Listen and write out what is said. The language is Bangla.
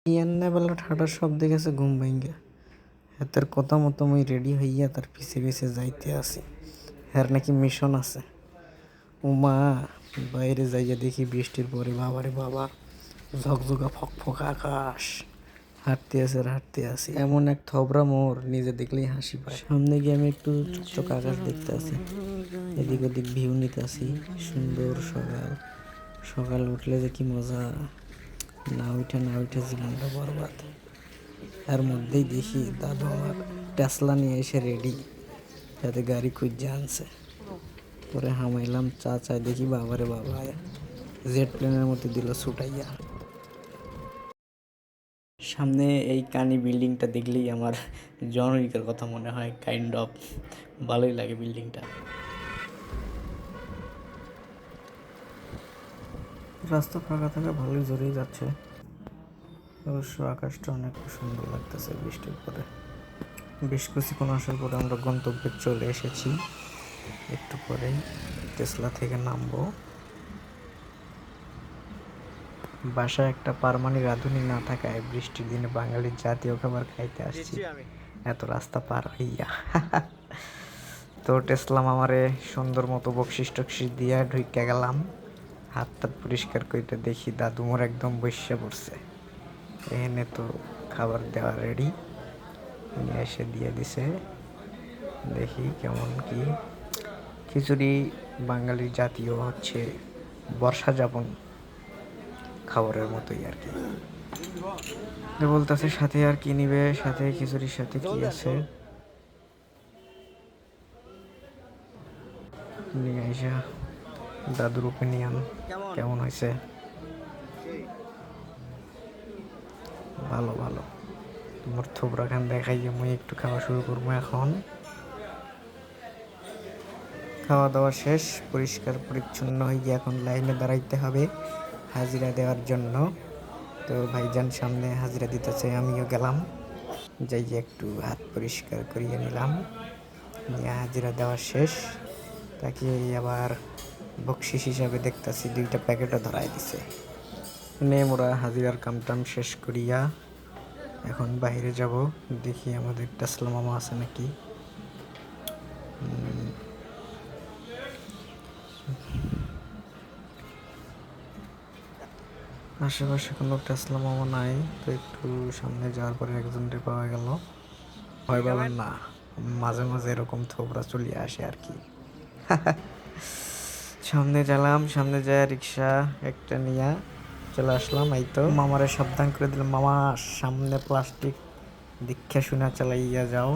ইয়ান্না বেলা ঠাডার শব্দ গেছে ঘুম ভাঙ্গা। হাতের কথা মতো মুই রেডি হইয়া তার পিছে পিছে যাইতে আসি। হ্যার নাকি মিশন আছে। উমা বাইরে যাইয়া দেখি বৃষ্টির পরে বাবারে বাবা, ঝকঝকা ফকফকা আকাশ। হাঁটতে আছে আর হাঁটতে আসি, এমন এক থবরা মোর নিজে দেখলেই হাসি পায়। সামনে গিয়ে আমি একটু চকচক আকাশ দেখতে আসি, এদিক ওদিক ভিউ নিতে আসি। সুন্দর সকাল, সকাল উঠলে যে কি মজা। না উঠে জীবনটা বরবাদ। এর মধ্যেই দেখি দাদু আমার টেসলা নিয়ে এসে রেডি, যাতে গাড়ি খুঁজে আনছে। পরে হামাইলাম চা চাই, দেখি বাবারে বাবা, জেট প্লেনের মধ্যে দিল ছুটাইয়া। সামনে এই কানি বিল্ডিংটা দেখলেই আমার জন উইকের কথা মনে হয়, কাইন্ড অফ ভালোই লাগে বিল্ডিংটা। রাস্তা ফাঁকা থাকা ভালোই জোরেই যাচ্ছে, অবশ্য আকাশটা অনেক সুন্দর লাগতেছে বৃষ্টির পরে। বেশ কিছুক্ষণ আসার পরে আমরা গন্তব্যে চলে এসেছি। একটু পরেই টেসলা থেকে নামবো। বাসায় একটা পারমানি রাঁধুনি না থাকায় বৃষ্টির দিনে বাঙালির জাতীয় খাবার খাইতে আসছি এত রাস্তা পার হইয়া। তো টেসলা আমারে সুন্দর মতো বকশিস টকশিস দিয়া ঢুইকা গেলাম। হাত টাত পরিষ্কার কইতে দেখি দাদু মোর একদম বসে পড়ছে। এখানে তো খাবার দেওয়া রেডি, নিয়ে এসে দিয়ে দিছে। দেখি কেমন কি। খিচুড়ি বাঙালির জাতীয় হচ্ছে বর্ষা যাপন খাবারের মতোই আর কি। বলতেছে সাথে আর কি নিবে, সাথে খিচুড়ির সাথে কি আছে নিয়ে আইসা দাদুর ওপিনিয়ন কেমন হয়েছে। ভালো ভালো। তোমার থোবরা খান দেখাইয়ে মুই একটু খাওয়া শুরু করবো এখন। খাওয়া দাওয়া শেষ, পরিষ্কার পরিচ্ছন্ন হয়ে এখন লাইনে দাঁড়াইতে হবে হাজিরা দেওয়ার জন্য। তো ভাইজান সামনে হাজিরা দিতেছে, আমিও গেলাম, যাই একটু হাত পরিষ্কার করিয়ে নিলাম। নিয়ে হাজিরা দেওয়া শেষ। তাকে আবার বকশিস হিসাবে দেখতেছি 2টা প্যাকেটও ধরাই দিছে। নিয়ে মোরা হাজিরার কামটাম শেষ করিয়া এখন বাইরে যাব, দেখি আমাদের টেসলা মামা আছে নাকি। আশেপাশে কোনো টেসলা মামা নাই, তো একটু সামনে যাওয়ার পরে একজনকে পাওয়া গেল। ভয় পাবেন না, মাঝে মাঝে এরকম থোবরা চলিয়ে আসে আর কি। সামনে গেলাম, সামনে যায় রিক্সা একটা নিয়ে চলে আসলাম। এই তো মামারে সাবধান করে দিলাম, মামা সামনে প্লাস্টিক দীক্ষা শুনে চালাইয়া যাও।